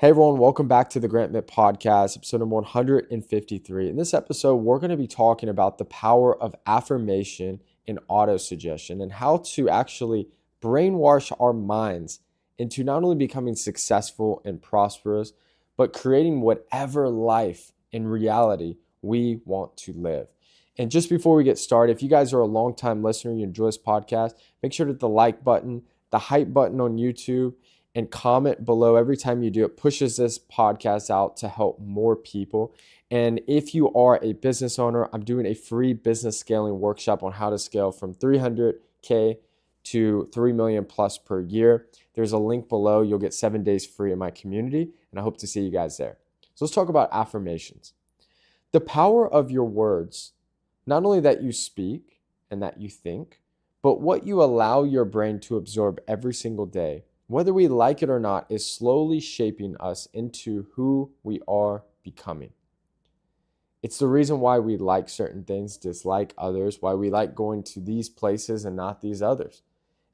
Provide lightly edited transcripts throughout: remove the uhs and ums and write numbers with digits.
Hey everyone, welcome back to the Mitt podcast, episode number 153. In this episode, we're going to be talking about the power of affirmation and auto-suggestion and how to actually brainwash our minds into not only becoming successful and prosperous, but creating whatever life in reality we want to live. And just before we get started, if you guys are a long-time listener, you enjoy this podcast, make sure to hit the like button, the hype button on YouTube, and comment below every time you do. It pushes this podcast out to help more people. And if you are a business owner, I'm doing a free business scaling workshop on how to scale from 300K to 3 million plus per year. There's a link below. You'll get 7 days free in my community, and I hope to see you guys there. So let's talk about affirmations. The power of your words, not only that you speak and that you think, but what you allow your brain to absorb every single day, whether we like it or not, is slowly shaping us into who we are becoming. It's the reason why we like certain things, dislike others, why we like going to these places and not these others.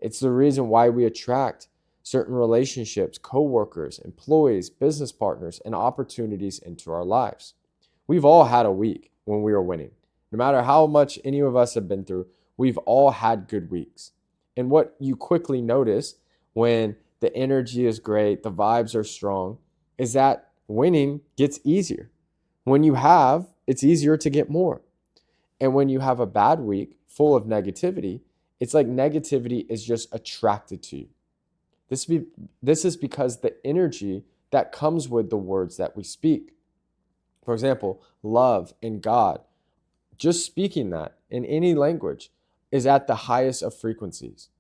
It's the reason why we attract certain relationships, coworkers, employees, business partners, and opportunities into our lives. We've all had a week when we were winning. No matter how much any of us have been through, we've all had good weeks. And what you quickly notice when the energy is great, the vibes are strong, is that winning gets easier. When you have, it's easier to get more. And when you have a bad week full of negativity, it's like negativity is just attracted to you. This is because the energy that comes with the words that we speak. For example, love and God, just speaking that in any language is at the highest of frequencies.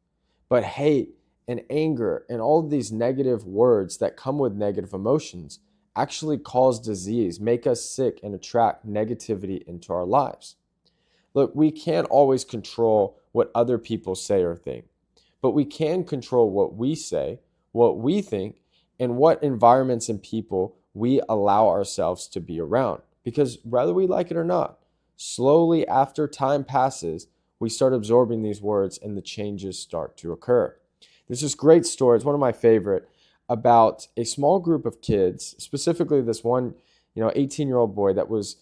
But hate and anger and all of these negative words that come with negative emotions actually cause disease, make us sick, and attract negativity into our lives. Look, we can't always control what other people say or think, but we can control what we say, what we think, and what environments and people we allow ourselves to be around. Because whether we like it or not, slowly after time passes, we start absorbing these words and the changes start to occur. There's this great story, it's one of my favorite, about a small group of kids, specifically this one, 18-year-old boy that was,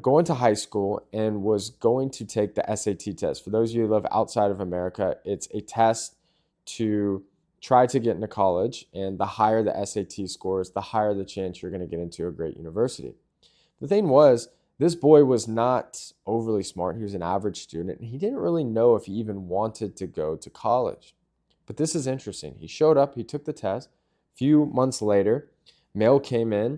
going to high school and was going to take the SAT test. For those of you who live outside of America, it's a test to try to get into college, and the higher the SAT scores, the higher the chance you're going to get into a great university. The thing was, this boy was not overly smart. He was an average student, and he didn't really know if he even wanted to go to college. But this is interesting. He showed up, he took the test. A few months later, mail came in,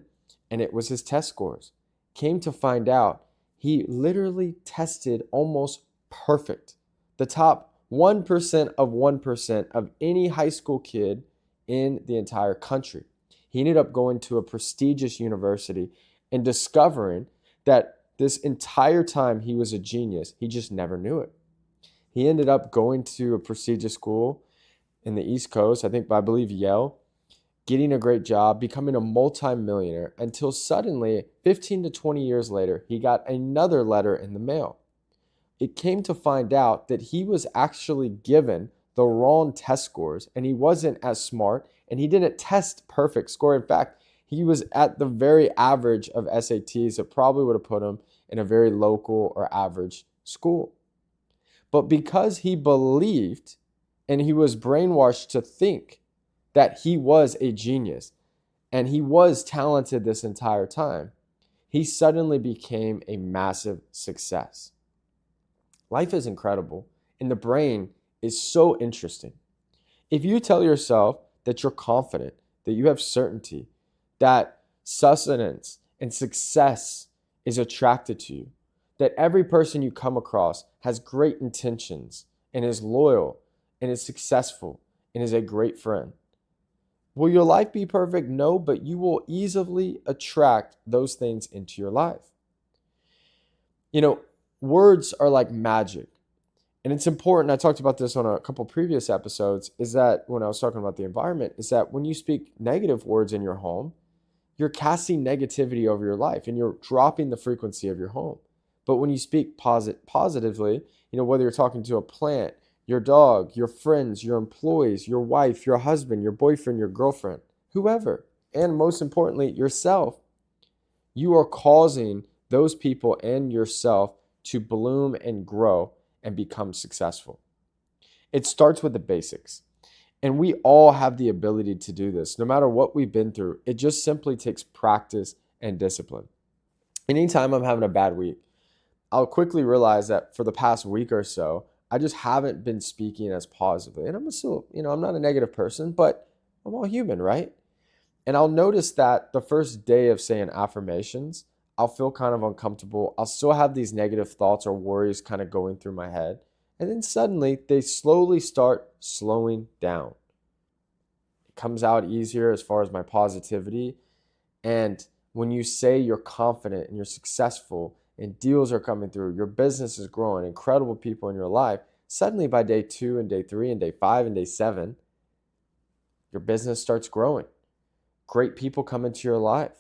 and it was his test scores. Came to find out, he literally tested almost perfect. The top 1% of 1% of any high school kid in the entire country. He ended up going to a prestigious university and discovering that this entire time he was a genius. He just never knew it. He ended up going to a prestigious school in the East Coast, I believe Yale, getting a great job, becoming a multi-millionaire, until suddenly, 15 to 20 years later, he got another letter in the mail. It came to find out that he was actually given the wrong test scores, and he wasn't as smart, and he didn't test perfect score. In fact, he was at the very average of SATs that probably would have put him in a very local or average school. But because he believed and he was brainwashed to think that he was a genius and he was talented this entire time, he suddenly became a massive success. Life is incredible, and the brain is so interesting. If you tell yourself that you're confident, that you have certainty, that sustenance and success is attracted to you, that every person you come across has great intentions and is loyal and is successful and is a great friend. Will your life be perfect? No, but you will easily attract those things into your life. Words are like magic. And it's important, I talked about this on a couple previous episodes, is that when I was talking about the environment, is that when you speak negative words in your home, you're casting negativity over your life and you're dropping the frequency of your home. But when you speak positively, whether you're talking to a plant, your dog, your friends, your employees, your wife, your husband, your boyfriend, your girlfriend, whoever, and most importantly, yourself, you are causing those people and yourself to bloom and grow and become successful. It starts with the basics. And we all have the ability to do this. No matter what we've been through, it just simply takes practice and discipline. Anytime I'm having a bad week, I'll quickly realize that for the past week or so, I just haven't been speaking as positively. And I'm still, I'm not a negative person, but I'm all human, right? And I'll notice that the first day of saying affirmations, I'll feel kind of uncomfortable. I'll still have these negative thoughts or worries kind of going through my head. And then suddenly they slowly start slowing down. It comes out easier as far as my positivity. And when you say you're confident and you're successful and deals are coming through, your business is growing, incredible people in your life, suddenly by day 2 and day 3 and day 5 and day 7, your business starts growing. Great people come into your life.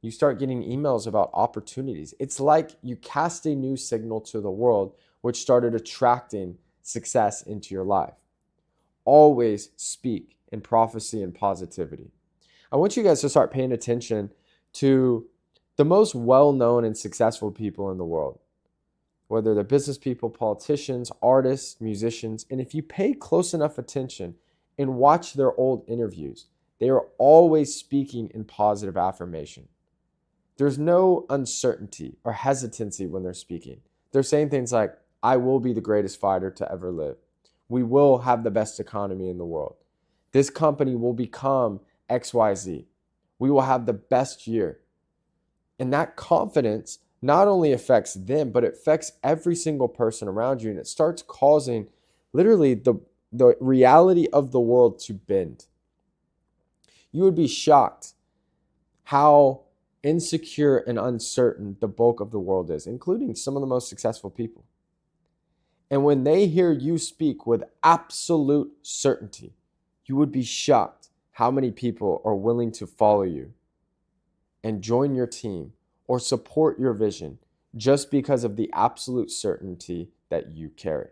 You start getting emails about opportunities. It's like you cast a new signal to the world, which started attracting success into your life. Always speak in prophecy and positivity. I want you guys to start paying attention to the most well-known and successful people in the world, whether they're business people, politicians, artists, musicians. And if you pay close enough attention and watch their old interviews, they are always speaking in positive affirmation. There's no uncertainty or hesitancy when they're speaking. They're saying things like, I will be the greatest fighter to ever live. We will have the best economy in the world. This company will become XYZ. We will have the best year. And that confidence not only affects them, but it affects every single person around you. And it starts causing literally the reality of the world to bend. You would be shocked how insecure and uncertain the bulk of the world is, including some of the most successful people. And when they hear you speak with absolute certainty, you would be shocked how many people are willing to follow you and join your team or support your vision just because of the absolute certainty that you carry,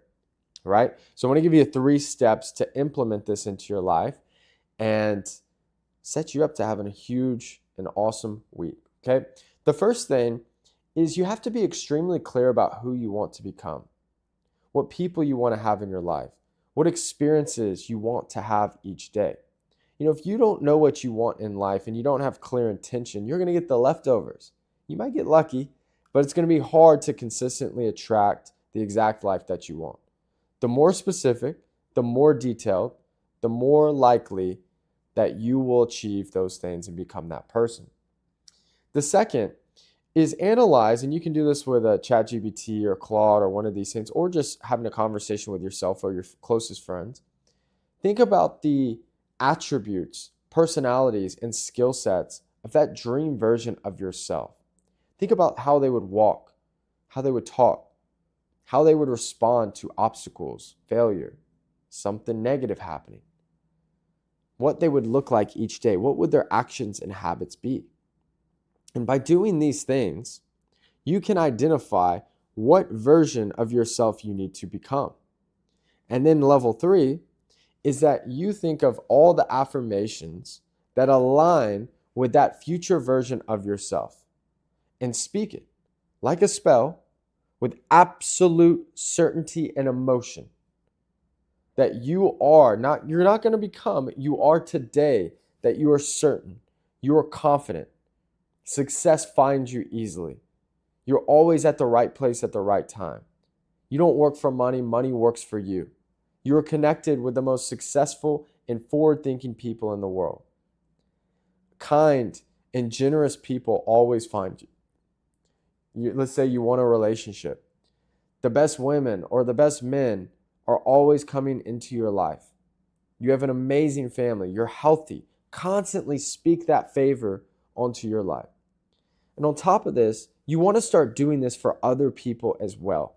right? So I want to give you 3 steps to implement this into your life and set you up to having a huge and awesome week, okay? The first thing is you have to be extremely clear about who you want to become, what people you want to have in your life, what experiences you want to have each day. If you don't know what you want in life and you don't have clear intention, you're going to get the leftovers. You might get lucky, but it's going to be hard to consistently attract the exact life that you want. The more specific, the more detailed, the more likely that you will achieve those things and become that person. The second is analyze, and you can do this with a ChatGPT or Claude or one of these things, or just having a conversation with yourself or your closest friends. Think about the attributes, personalities, and skill sets of that dream version of yourself. Think about how they would walk, how they would talk, how they would respond to obstacles, failure, something negative happening, what they would look like each day, what would their actions and habits be. And by doing these things, you can identify what version of yourself you need to become. And then level 3 is that you think of all the affirmations that align with that future version of yourself and speak it like a spell with absolute certainty and emotion that you're not going to become, you are today, that you are certain, you are confident. Success finds you easily. You're always at the right place at the right time. You don't work for money, money works for you. You are connected with the most successful and forward-thinking people in the world. Kind and generous people always find you. Let's say you want a relationship. The best women or the best men are always coming into your life. You have an amazing family. You're healthy. Constantly speak that favor onto your life. And on top of this, you want to start doing this for other people as well.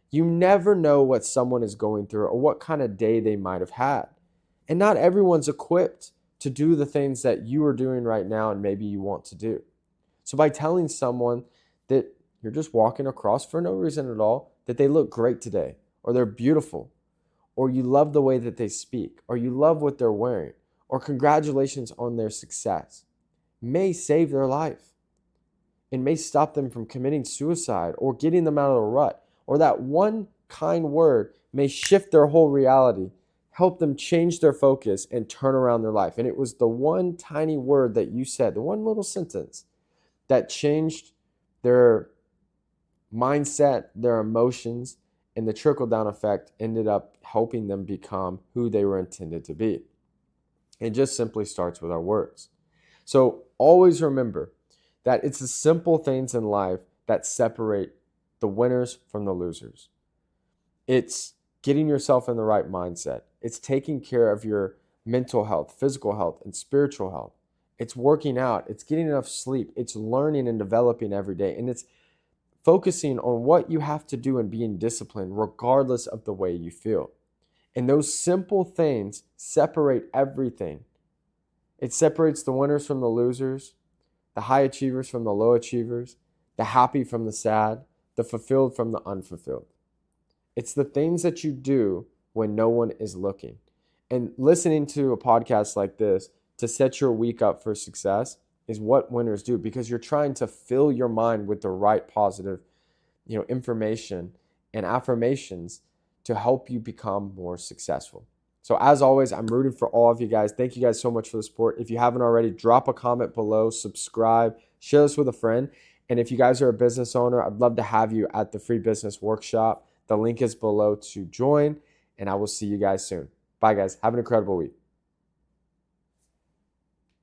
You never know what someone is going through or what kind of day they might have had. And not everyone's equipped to do the things that you are doing right now and maybe you want to do. So by telling someone that you're just walking across for no reason at all, that they look great today, or they're beautiful, or you love the way that they speak, or you love what they're wearing, or congratulations on their success. may save their life and may stop them from committing suicide or getting them out of the rut. Or that one kind word may shift their whole reality, help them change their focus and turn around their life. And it was the one tiny word that you said, the one little sentence that changed their mindset, their emotions, and the trickle-down effect ended up helping them become who they were intended to be. It just simply starts with our words. So always remember that it's the simple things in life that separate the winners from the losers. It's getting yourself in the right mindset. It's taking care of your mental health, physical health, and spiritual health. It's working out. It's getting enough sleep. It's learning and developing every day. And it's focusing on what you have to do and being disciplined regardless of the way you feel. And those simple things separate everything. It separates the winners from the losers, the high achievers from the low achievers, the happy from the sad, the fulfilled from the unfulfilled. It's the things that you do when no one is looking. And listening to a podcast like this to set your week up for success is what winners do, because you're trying to fill your mind with the right positive, information and affirmations to help you become more successful. So as always, I'm rooting for all of you guys. Thank you guys so much for the support. If you haven't already, drop a comment below, subscribe, share this with a friend. And if you guys are a business owner, I'd love to have you at the free business workshop. The link is below to join, and I will see you guys soon. Bye guys. Have an incredible week.